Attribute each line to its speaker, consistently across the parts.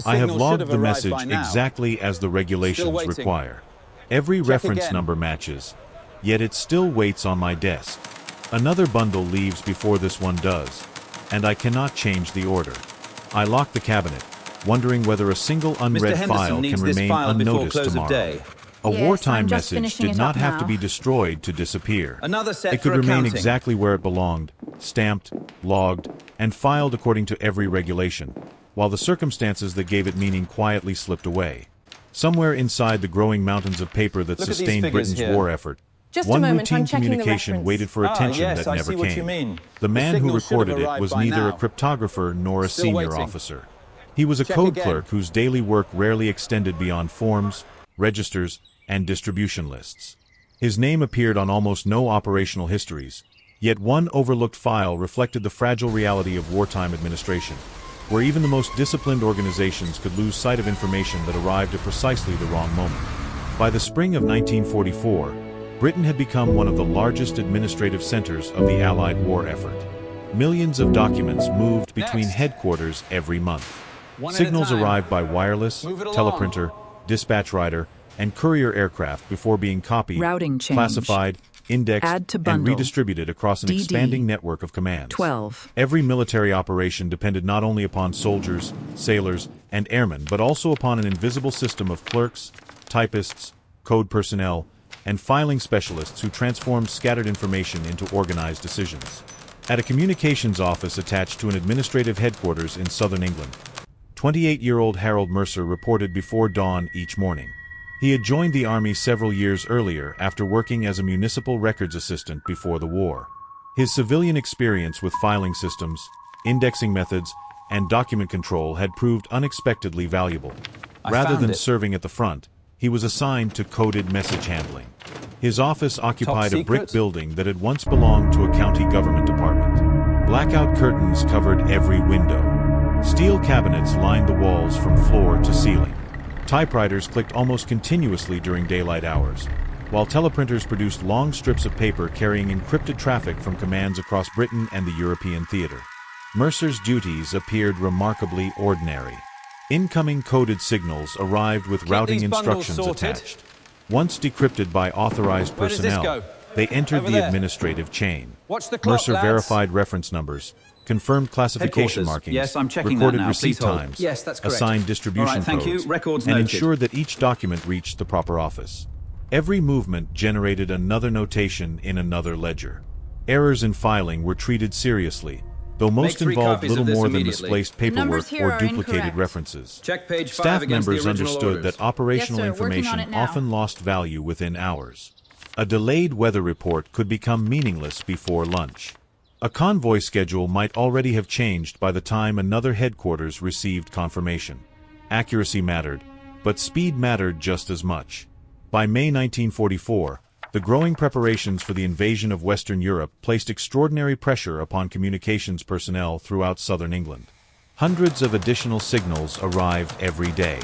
Speaker 1: I have logged the message exactly as the regulations require. Every reference number matches, yet it still waits on my desk. Another bundle leaves before this one does, and I cannot change the order. I lock the cabinet, wondering whether a single unread file can remain unnoticed tomorrow. A wartime message did not have to be destroyed to disappear. It could remain exactly where it belonged, stamped, logged, and filed according to every regulation, while the circumstances that gave it meaning quietly slipped away. Somewhere inside the growing mountains of paper that sustained Britain's war effort, one routine communication waited for attention that never came. The man who recorded it was neither a cryptographer nor a senior officer. He was a code clerk whose daily work rarely extended beyond forms, registers, and distribution lists. His name appeared on almost no operational histories, yet one overlooked file reflected the fragile reality of wartime administration, where even the most disciplined organizations could lose sight of information that arrived at precisely the wrong moment. By the spring of 1944, Britain had become one of the largest administrative centers of the Allied war effort. Millions of documents moved between headquarters every month. Signals arrived by wireless, teleprinter, dispatch rider, and courier aircraft before being copied, classified, indexed, and redistributed across an expanding network of commands.
Speaker 2: 12.
Speaker 1: Every military operation depended not only upon soldiers, sailors, and airmen, but also upon an invisible system of clerks, typists, code personnel, and filing specialists who transformed scattered information into organized decisions. At a communications office attached to an administrative headquarters in southern England, 28-year-old Harold Mercer reported before dawn each morning. He had joined the army several years earlier after working as a municipal records assistant before the war. His civilian experience with filing systems, indexing methods, and document control had proved unexpectedly valuable. Rather than serving at the front, he was assigned to coded message handling. His office occupied a brick building that had once belonged to a county government department. Blackout curtains covered every window. Steel cabinets lined the walls from floor to ceiling. Typewriters clicked almost continuously during daylight hours, while teleprinters produced long strips of paper carrying encrypted traffic from commands across Britain and the European theater. Mercer's duties appeared remarkably ordinary. Incoming coded signals arrived with routing instructions attached. Once decrypted by authorized personnel, they entered the administrative chain. Mercer verified reference numbers, confirmed classification markings, recorded receipt times, assigned distribution codes, and ensured that each document reached the proper office. Every movement generated another notation in another ledger. Errors in filing were treated seriously, though most involved little more than misplaced paperwork or duplicated references. Staff members understood that operational information often lost value within hours. A delayed weather report could become meaningless before lunch. A convoy schedule might already have changed by the time another headquarters received confirmation. Accuracy mattered, but speed mattered just as much. By May 1944, the growing preparations for the invasion of Western Europe placed extraordinary pressure upon communications personnel throughout southern England. Hundreds of additional signals arrived every day.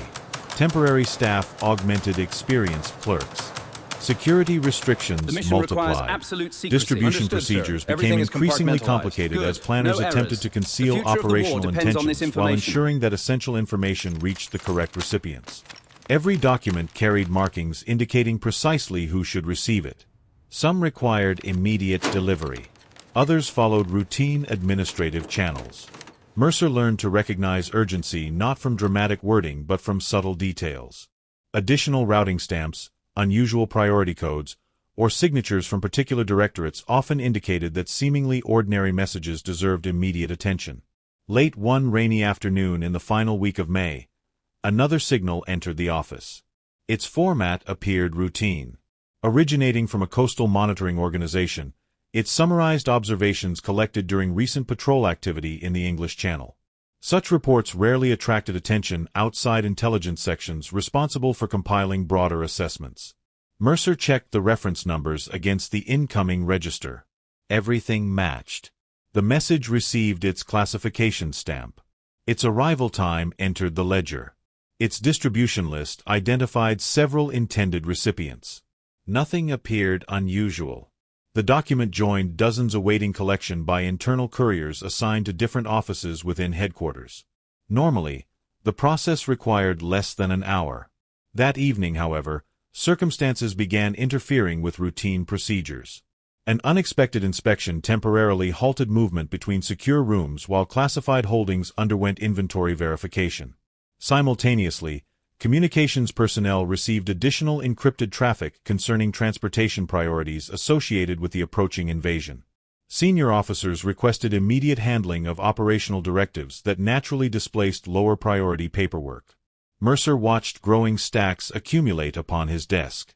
Speaker 1: Temporary staff augmented experienced clerks. Security restrictions multiplied. Distribution procedures became increasingly complicated as planners attempted to conceal operational intentions while ensuring that essential information reached the correct recipients. Every document carried markings indicating precisely who should receive it. Some required immediate delivery. Others followed routine administrative channels. Mercer learned to recognize urgency not from dramatic wording but from subtle details. Additional routing stamps, unusual priority codes, or signatures from particular directorates often indicated that seemingly ordinary messages deserved immediate attention. Late one rainy afternoon in the final week of May, another signal entered the office. Its format appeared routine. Originating from a coastal monitoring organization, it summarized observations collected during recent patrol activity in the English Channel. Such reports rarely attracted attention outside intelligence sections responsible for compiling broader assessments. Mercer checked the reference numbers against the incoming register. Everything matched. The message received its classification stamp. Its arrival time entered the ledger. Its distribution list identified several intended recipients. Nothing appeared unusual. The document joined dozens awaiting collection by internal couriers assigned to different offices within headquarters. Normally, The process required less than an hour. That evening, however, circumstances began interfering with routine procedures. An unexpected inspection temporarily halted movement between secure rooms while classified holdings underwent inventory verification. Simultaneously, communications personnel received additional encrypted traffic concerning transportation priorities associated with the approaching invasion. Senior officers requested immediate handling of operational directives that naturally displaced lower priority paperwork. Mercer watched growing stacks accumulate upon his desk.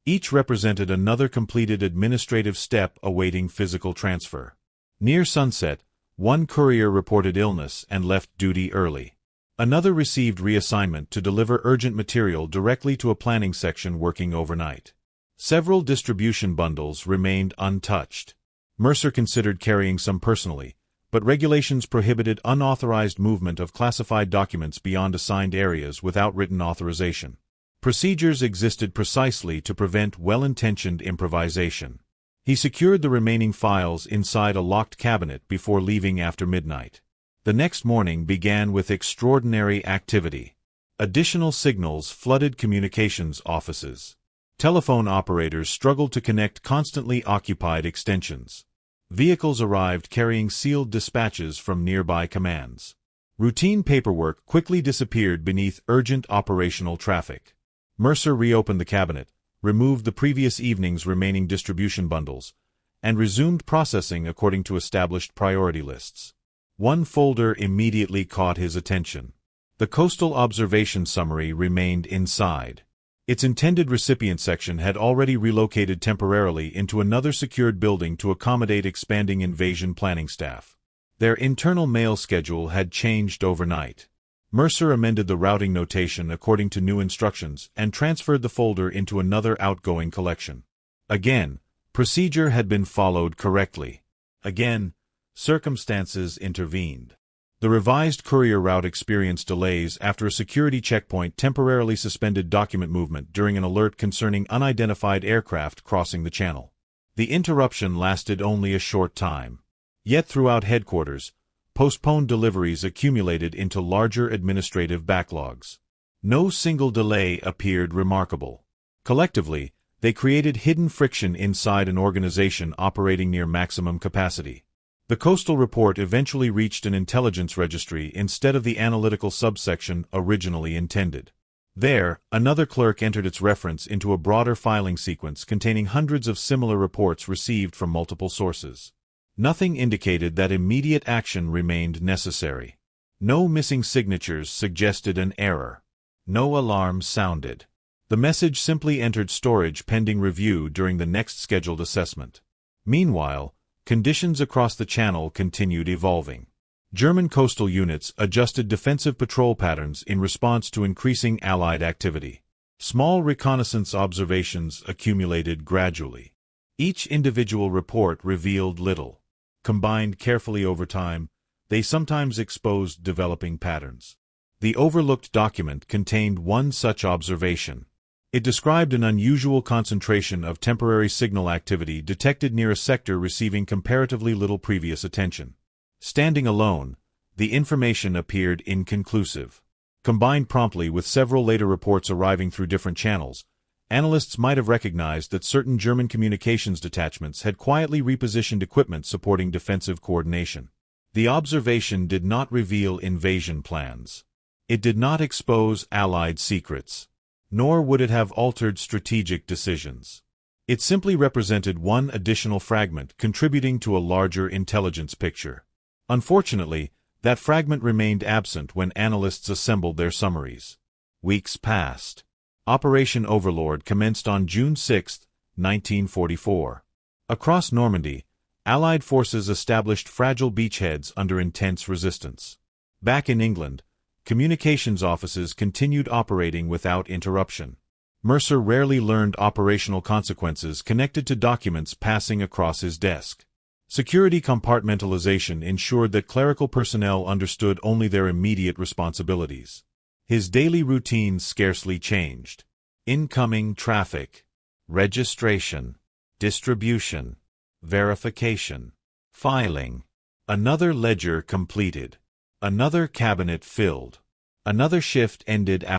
Speaker 1: Each represented another completed administrative step awaiting physical transfer. Near sunset, one courier reported illness and left duty early. Another received reassignment to deliver urgent material directly to a planning section working overnight. Several distribution bundles remained untouched. Mercer considered carrying some personally, but regulations prohibited unauthorized movement of classified documents beyond assigned areas without written authorization. Procedures existed precisely to prevent well-intentioned improvisation. He secured the remaining files inside a locked cabinet before leaving after midnight. The next morning began with extraordinary activity. Additional signals flooded communications offices. Telephone operators struggled to connect constantly occupied extensions. Vehicles arrived carrying sealed dispatches from nearby commands. Routine paperwork quickly disappeared beneath urgent operational traffic. Mercer reopened the cabinet, removed the previous evening's remaining distribution bundles, and resumed processing according to established priority lists. One folder immediately caught his attention. The Coastal Observation Summary remained inside. Its intended recipient section had already relocated temporarily into another secured building to accommodate expanding invasion planning staff. Their internal mail schedule had changed overnight. Mercer amended the routing notation according to new instructions and transferred the folder into another outgoing collection. Again, procedure had been followed correctly. Again, circumstances intervened. The revised courier route experienced delays after a security checkpoint temporarily suspended document movement during an alert concerning unidentified aircraft crossing the channel. The interruption lasted only a short time. Yet throughout headquarters, postponed deliveries accumulated into larger administrative backlogs. No single delay appeared remarkable. Collectively, they created hidden friction inside an organization operating near maximum capacity. The Coastal Report eventually reached an intelligence registry instead of the analytical subsection originally intended. There, another clerk entered its reference into a broader filing sequence containing hundreds of similar reports received from multiple sources. Nothing indicated that immediate action remained necessary. No missing signatures suggested an error. No alarm sounded. The message simply entered storage pending review during the next scheduled assessment. Meanwhile, conditions across the channel continued evolving. German coastal units adjusted defensive patrol patterns in response to increasing Allied activity. Small reconnaissance observations accumulated gradually. Each individual report revealed little. Combined carefully over time, they sometimes exposed developing patterns. The overlooked document contained one such observation. It described an unusual concentration of temporary signal activity detected near a sector receiving comparatively little previous attention. Standing alone, the information appeared inconclusive. Combined promptly with several later reports arriving through different channels, analysts might have recognized that certain German communications detachments had quietly repositioned equipment supporting defensive coordination. The observation did not reveal invasion plans. It did not expose Allied secrets. Nor would it have altered strategic decisions. It simply represented one additional fragment contributing to a larger intelligence picture. Unfortunately, that fragment remained absent when analysts assembled their summaries. Weeks passed. Operation Overlord commenced on June 6, 1944. Across Normandy, Allied forces established fragile beachheads under intense resistance. Back in England, communications offices continued operating without interruption. Mercer rarely learned operational consequences connected to documents passing across his desk. Security compartmentalization ensured that clerical personnel understood only their immediate responsibilities. His daily routine scarcely changed. Incoming traffic, registration, distribution, verification, filing. Another ledger completed. Another cabinet filled. Another shift ended